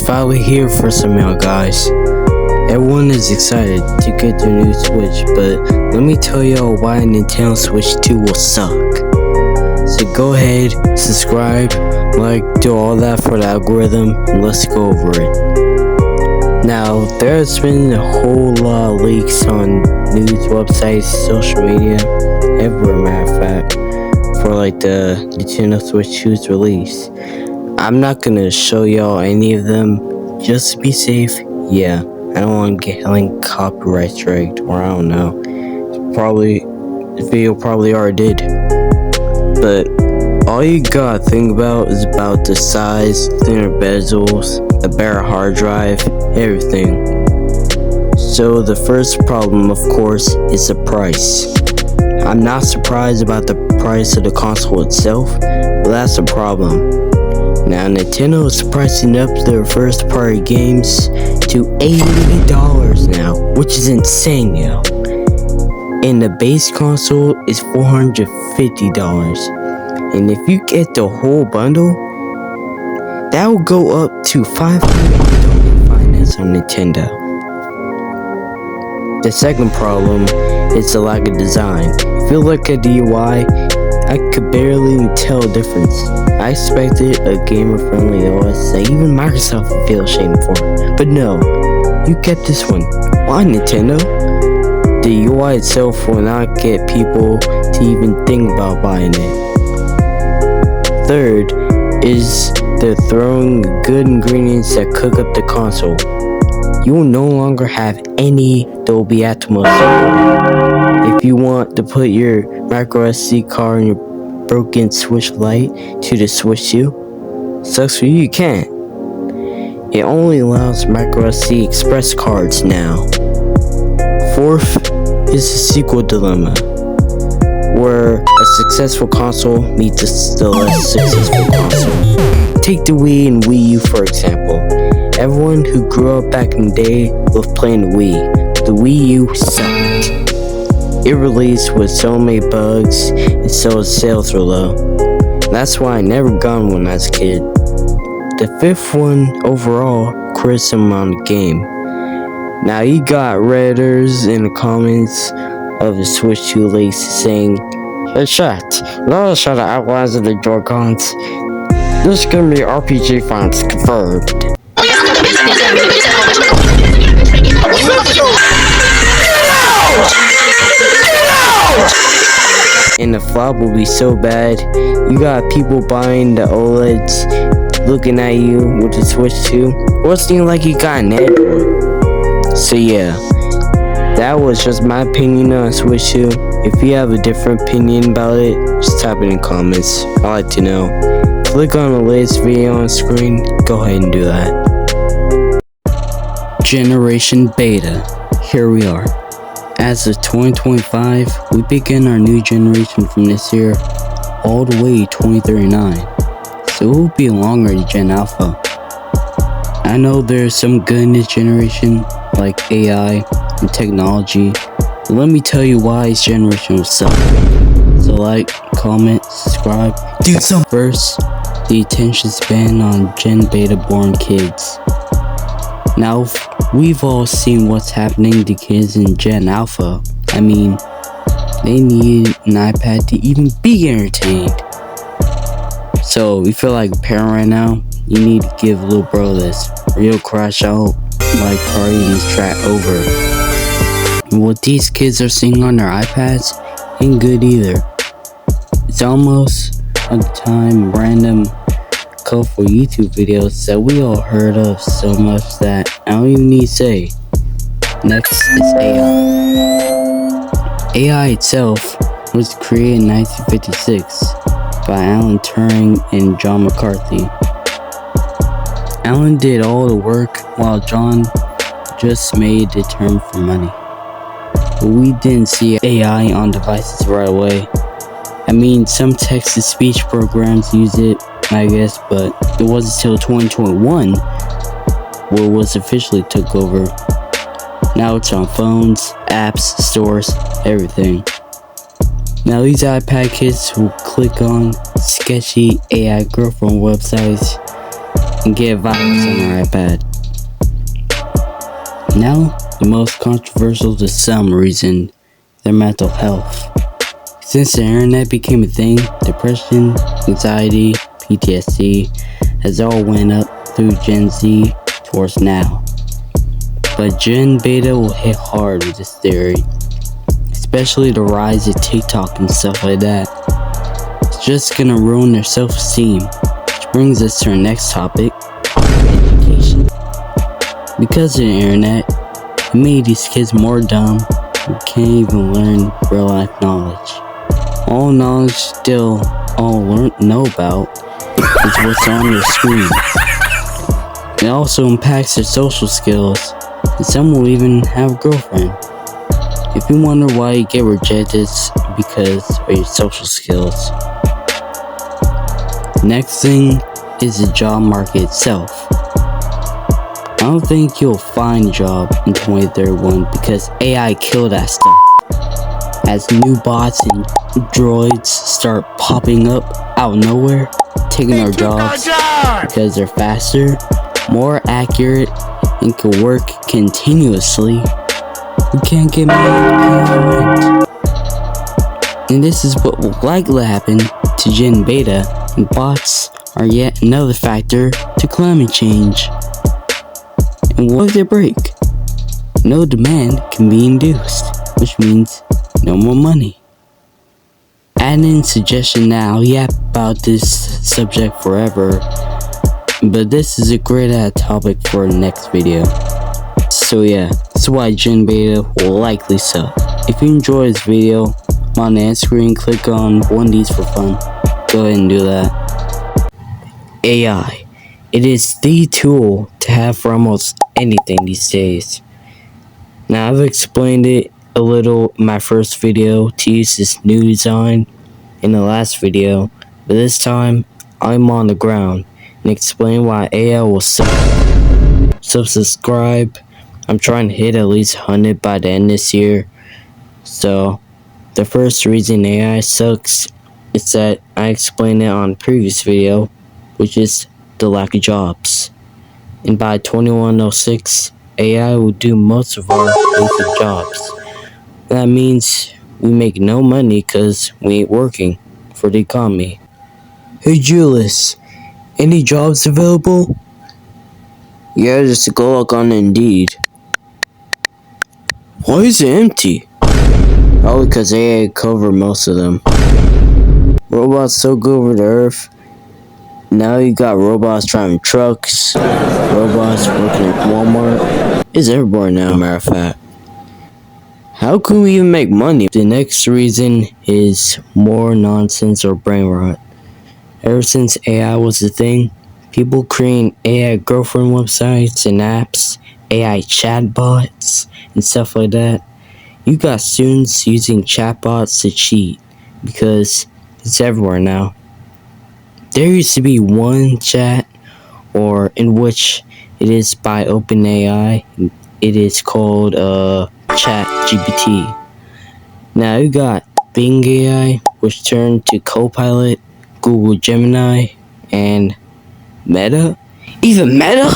finally here for some y'all guys. Everyone is excited to get their new Switch, but let me tell y'all why Nintendo Switch 2 will suck. So go ahead, subscribe, like, do all that for the algorithm, and let's go over it. Now, there has been a whole lot of leaks on news websites, social media, everywhere, matter of fact, for like the Nintendo Switch 2's release. I'm not gonna show y'all any of them, just to be safe. Yeah, I don't want to get like copyright striked, or I don't know. The video probably already did. But all you gotta think about is about the size, thinner bezels, a better hard drive, everything. So the first problem, of course, is the price. I'm not surprised about the price of the console itself, but that's the problem. Now Nintendo is pricing up their first party games to $80 now, which is insane, yo. And the base console is $450. And if you get the whole bundle, that will go up to $500 finance on Nintendo. The second problem is the lack of design. If you look at the UI, I could barely tell a difference. I expected a gamer-friendly OS that even Microsoft would feel ashamed for. But no, you kept this one. Why, Nintendo? The UI itself will not get people to even think about buying it. Third is they're throwing good ingredients that cook up the console. You will no longer have any Dolby Atmos support. If you want to put your micro SD card in your broken Switch Lite to the Switch 2, sucks for you, you can't. It only allows micro SD express cards now. Fourth is the sequel dilemma, where a successful console meets the less successful console. Take the Wii and Wii U for example. Everyone who grew up back in the day loved playing the Wii. The Wii U sucked. It released with so many bugs, and so its sales were low. That's why I never got one as a kid. The fifth one overall, criticism on the game. Now you got Redditors in the comments of the Switch 2 leaks saying, "Hey chat, let's show the outlines of the Joy-Cons. This is gonna be RPG fonts confirmed." And the flop will be so bad, you got people buying the OLEDs looking at you with the Switch 2, or it seems like you got an Android. So yeah, that was just my opinion on Switch 2. If you have a different opinion about it, just type it in the comments. I'd like to know. Click on the latest video on screen, go ahead and do that. Generation Beta, here we are. As of 2025, we begin our new generation from this year all the way to 2039, so it will be longer than Gen Alpha. I know there's some good in this generation, like AI and technology, but let me tell you why this generation will suck. So like, comment, subscribe, do something. First, the attention span on Gen Beta born kids. Now, we've all seen what's happening to kids in Gen Alpha. I mean, they need an iPad to even be entertained. So, if you feel like a parent right now, you need to give little bro this. Real crash out, like partying this track over. And what these kids are seeing on their iPads ain't good either. It's almost at the time random colorful YouTube videos that we all heard of so much that I don't even need to say. Next is AI. AI itself was created in 1956 by Alan Turing and John McCarthy. Alan did all the work while John just made the term for money. But we didn't see AI on devices right away. I mean, some text-to-speech programs use it, I guess, but it wasn't until 2021 where it was officially took over. Now it's on phones, apps, stores, everything. Now these iPad kids will click on sketchy AI girlfriend websites and get vibes on our iPad. Now, the most controversial to some reason, their mental health. Since the internet became a thing, depression, anxiety, PTSD has all went up through Gen Z towards now. But Gen Beta will hit hard with this theory, especially the rise of TikTok and stuff like that. It's just gonna ruin their self-esteem, which brings us to our next topic, education. Because of the internet, it made these kids more dumb and can't even learn real life knowledge. All knowledge still all know about is what's on their screen. It also impacts their social skills, and some will even have a girlfriend. If you wonder why you get rejected, it's because of your social skills. Next thing is the job market itself. I don't think you'll find a job in 2031 because AI killed that stuff. As new bots and droids start popping up out of nowhere, taking our jobs because they're faster, more accurate, and can work continuously, we can't get money. And this is what will likely happen to Gen Beta, and bots are yet another factor to climate change. And what if they break? No demand can be induced, which means no more money. Add in suggestion now, yap about this subject forever, but this is a great topic for the next video. So yeah, that's why Gen Beta will likely suck. If you enjoy this video, on the end screen, click on one of these for fun. Go ahead and do that. AI. It is the tool to have for almost anything these days. Now I've explained it a little in my first video to use this new design in the last video, but this time I'm on the ground and explain why AI will suck. So subscribe. I'm trying to hit at least 100 by the end this year. So the first reason AI sucks is that I explained it on a previous video, which is the lack of jobs. And by 2106, AI will do most of our basic jobs. That means we make no money because we ain't working for the economy. Hey Julius, any jobs available? Yeah, just go look on Indeed. Why is it empty? Probably because AI covered most of them. Robots took over the earth. Now you got robots driving trucks, robots working at Walmart. It's everywhere now, matter of fact. How can we even make money? The next reason is more nonsense or brain rot. Ever since AI was a thing, people creating AI girlfriend websites and apps, AI chatbots, and stuff like that. You got students using chatbots to cheat because it's everywhere now. There used to be one chat, or in which it is by OpenAI. It is called ChatGPT. Now you got Bing AI, which turned to Copilot, Google Gemini, and Meta. Even Meta?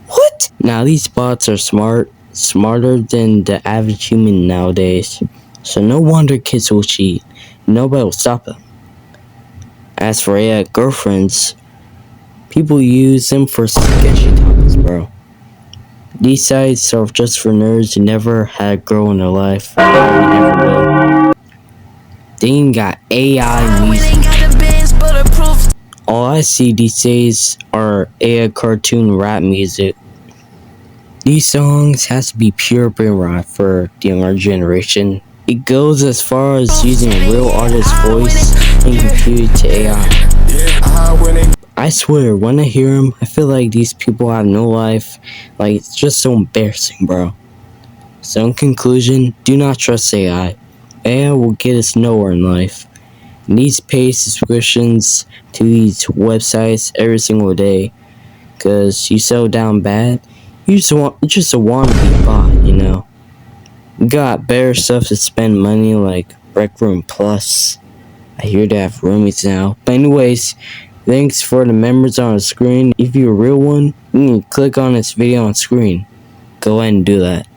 What? Now these bots are smarter than the average human nowadays. So no wonder kids will cheat. Nobody will stop them. As for AI girlfriends, people use them for sketchy topics, bro. These sites are just for nerds who never had a girl in their life. Never will. They ain't got AI music. All I see these days are AI cartoon rap music. These songs has to be pure brain rot for the younger generation. It goes as far as using a real artist's voice and computed to AI. I swear, when I hear them, I feel like these people have no life. Like, it's just so embarrassing, bro. So in conclusion, do not trust AI. AI will get us nowhere in life. It needs paid subscriptions to these websites every single day. Cause you so down bad, you just a wannabe bot, you know. You got better stuff to spend money like Rec Room Plus. I hear they have roomies now. But anyways, Thanks for the members on the screen. If you're a real one, you can click on this video on screen. Go ahead and do that.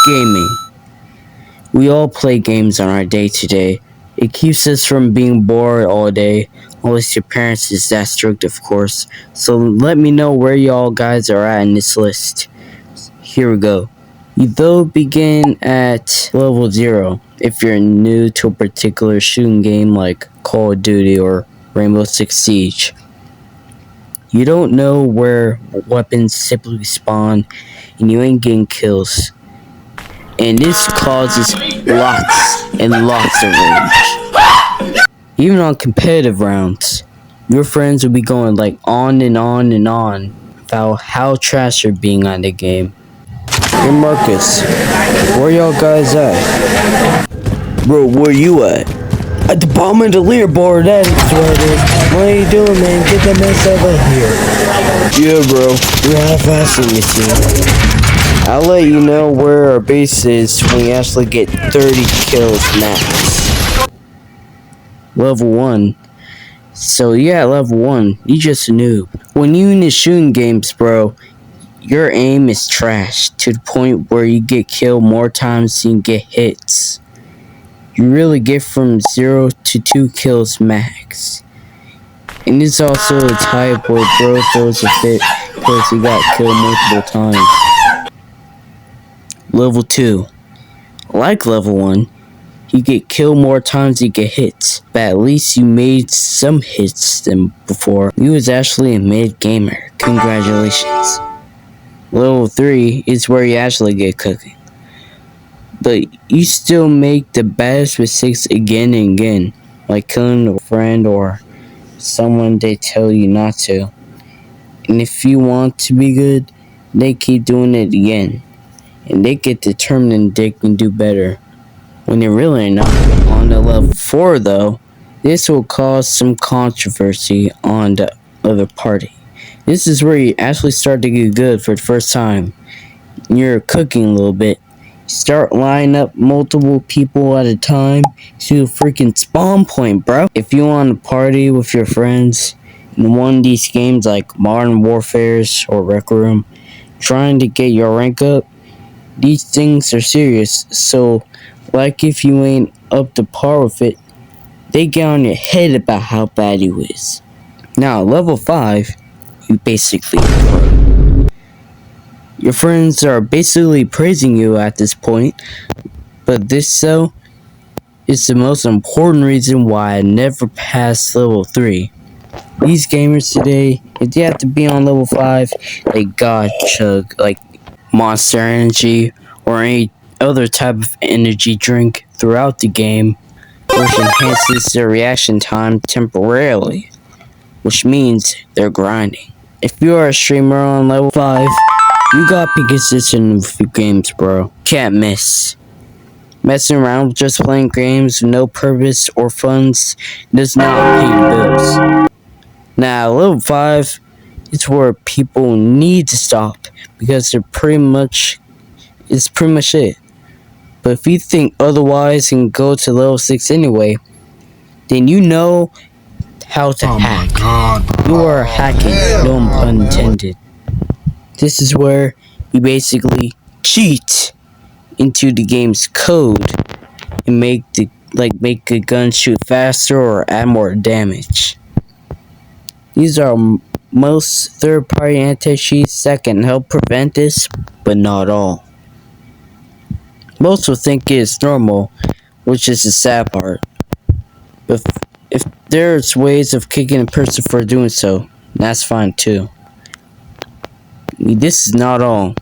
Gaming. We all play games on our day-to-day. It keeps us from being bored all day, unless your parents is that strict, of course. So let me know where y'all guys are at in this list. Here we go. You though begin at level 0 if you're new to a particular shooting game like Call of Duty or Rainbow Six Siege. You don't know where weapons typically spawn, and you ain't getting kills. And this causes lots and lots of rage. Even on competitive rounds, your friends will be going like on and on and on about how trash you're being on the game. Hey Marcus, where y'all guys at? Bro, where you at? At the bottom of the leaderboard, that is what it is. What are you doing, man? Get that mess over here. Yeah, bro. We're half-assing this thing. I'll let you know where our base is when we actually get 30 kills max. Level 1. So yeah, level 1. You just a noob. When you in the shooting games, bro, your aim is trash to the point where you get killed more times than you get hits. You really get from 0 to 2 kills max. And it's also a type where bro throws a fit because he got killed multiple times. Level 2. Like level 1, you get killed more times than you get hits. But at least you made some hits than before. You was actually a mid-gamer. Congratulations. Level 3 is where you actually get cooking. But you still make the baddest mistakes again and again, like killing a friend or someone they tell you not to. And if you want to be good, they keep doing it again. And they get determined they can do better, when they're really not. On the level 4 though, this will cause some controversy on the other party. This is where you actually start to get good for the first time. You're cooking a little bit. Start lining up multiple people at a time to a freaking spawn point, bro. If you want to party with your friends in one of these games like Modern Warfares or Rec Room, trying to get your rank up, these things are serious. So, like if you ain't up to par with it, they get on your head about how bad you is. Now, level 5, you basically pro. Your friends are basically praising you at this point, but this though is the most important reason why I never passed level 3. These gamers today, if they have to be on level 5, they god chug like Monster Energy or any other type of energy drink throughout the game, which enhances their reaction time temporarily, which means they're grinding. If you are a streamer on level 5, you gotta be consistent with your games, bro. Can't miss. Messing around with just playing games with no purpose or funds does not pay your bills. Now, level 5 is where people need to stop because it's pretty much it. But if you think otherwise and go to level 6 anyway, then you know how to hack. My God. You are hacking, no pun intended. This is where you basically cheat into the game's code and make a gun shoot faster or add more damage. These are most third-party anti-cheats that can help prevent this, but not all. Most will think it is normal, which is the sad part. But if there's ways of kicking a person for doing so, that's fine too. This is not all.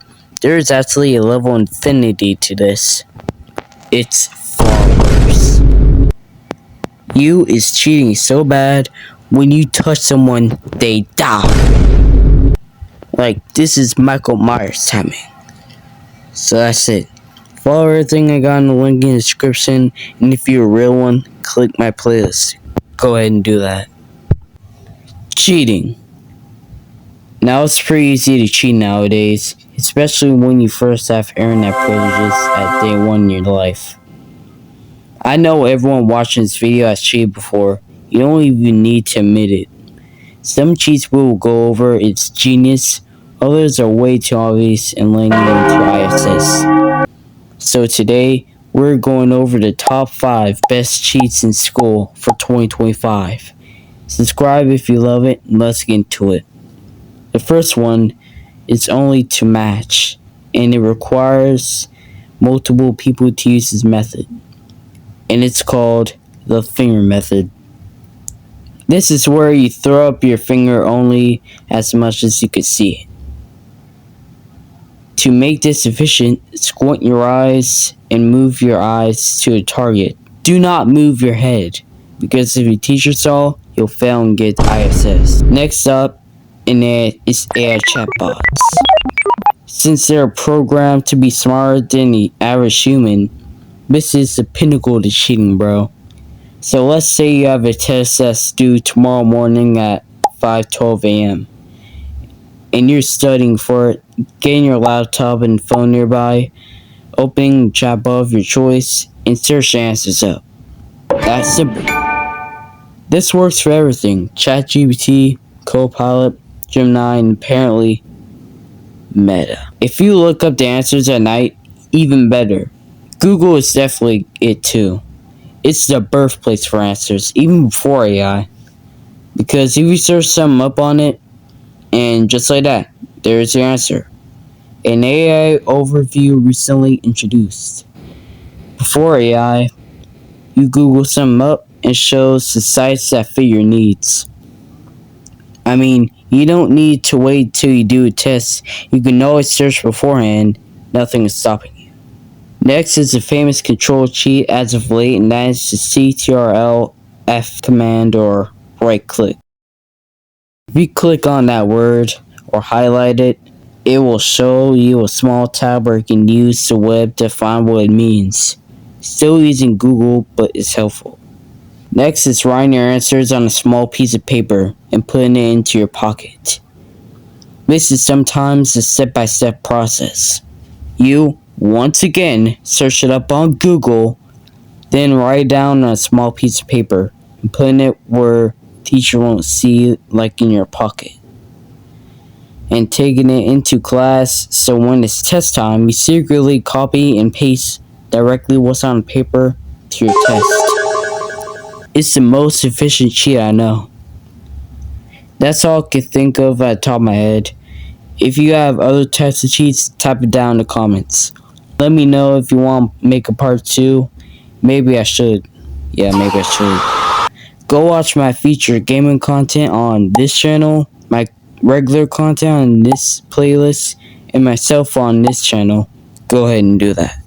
There is actually a level infinity to this. It's far worse. You is cheating so bad, when you touch someone, they die. Like, this is Michael Myers timing. So that's it. Follow everything I got in the link in the description, and if you're a real one, click my playlist. Go ahead and do that. Cheating. Now it's pretty easy to cheat nowadays, especially when you first have internet privileges at day 1 in your life. I know everyone watching this video has cheated before. You don't even need to admit it. Some cheats we will go over its genius, others are way too obvious and landing into ISS. So today, we're going over the top 5 best cheats in school for 2025. Subscribe if you love it, and let's get into it. The first one is only to match, and it requires multiple people to use this method. And it's called the finger method. This is where you throw up your finger only as much as you can see it. To make this efficient, squint your eyes and move your eyes to a target. Do not move your head, because if your teacher saw, you'll fail and get ISS. Next up in it is AI chatbots. Since they're programmed to be smarter than the average human, this is the pinnacle to cheating, bro. So let's say you have a test that's due tomorrow morning at 5:12 a.m. and you're studying for it, getting your laptop and phone nearby, opening the chatbot of your choice, and search the answers up. That's simple. This works for everything: ChatGPT, Copilot, Gemini, and apparently Meta. If you look up the answers at night, even better. Google is definitely it too. It's the birthplace for answers, even before AI. Because if you search something up on it, and just like that, there's your answer. An AI overview recently introduced. Before AI, you Google something up and shows the sites that fit your needs. I mean, you don't need to wait till you do a test. You can always search beforehand. Nothing is stopping you. Next is a famous control cheat as of late, and that is the CTRL F command or right click. If you click on that word or highlight it, it will show you a small tab where you can use the web to find what it means. Still using Google, but it's helpful. Next is writing your answers on a small piece of paper and putting it into your pocket. This is sometimes a step-by-step process. You, once again, search it up on Google, then write it down on a small piece of paper and putting it where teacher won't see, like in your pocket. And taking it into class, so when it's test time, you secretly copy and paste directly what's on paper to your test. It's the most efficient cheat I know. That's all I can think of at the top of my head. If you have other types of cheats, type it down in the comments. Let me know if you want to make a part 2. Maybe I should. Yeah, maybe I should. Go watch my featured gaming content on this channel, my regular content on this playlist, and myself on this channel. Go ahead and do that.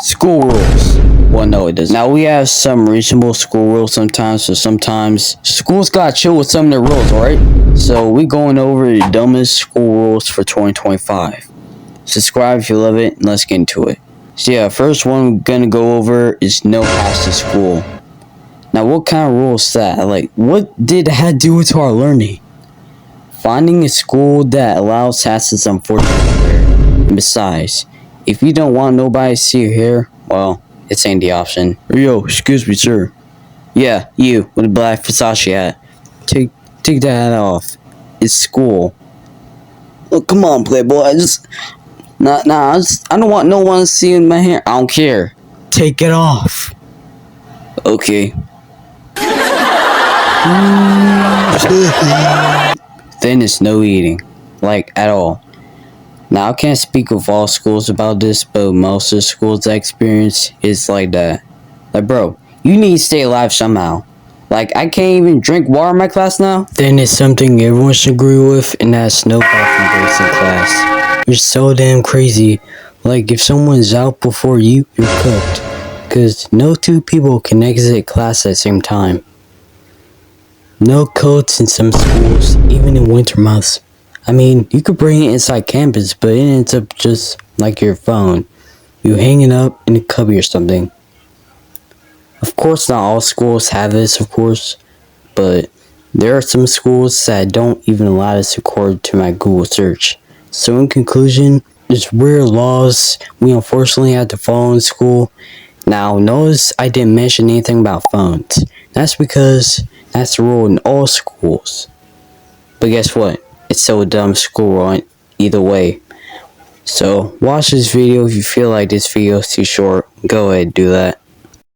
School rules. Well, no, it doesn't. Now, we have some reasonable school rules sometimes, so sometimes schools gotta chill with some of their rules, alright? So, we're going over the dumbest school rules for 2025. Subscribe if you love it, and let's get into it. So, yeah, first one we're gonna go over is no hacks to school. Now, what kind of rule is that? Like, what did that do to our learning? Finding a school that allows hacks is unfortunately rare. And besides, if you don't want nobody to see your hair, well, it's ain't the option. Yo, excuse me, sir. Yeah, you with a black Versace hat. Take that hat off. It's school. Oh, come on, Playboy. I don't want no one seeing my hair. I don't care. Take it off. Okay. Then it's no eating, like at all. Now I can't speak of all schools about this, but most of the schools I experience is like that. Like, bro, you need to stay alive somehow. Like, I can't even drink water in my class now. Then it's something everyone should agree with, and that's no bathroom breaks in class. You're so damn crazy. Like, if someone's out before you, you're cooked. Because no two people can exit class at the same time. No coats in some schools, even in winter months. I mean, you could bring it inside campus, but it ends up just like your phone. You hang it up in a cubby or something. Of course, not all schools have this, of course, but there are some schools that don't even allow this according to my Google search. So in conclusion, there's weird laws we unfortunately have to follow in school. Now, notice I didn't mention anything about phones. That's because that's the rule in all schools. But guess what? It's still a dumb school run either way. So watch this video. If you feel like this video is too short, go ahead and do that.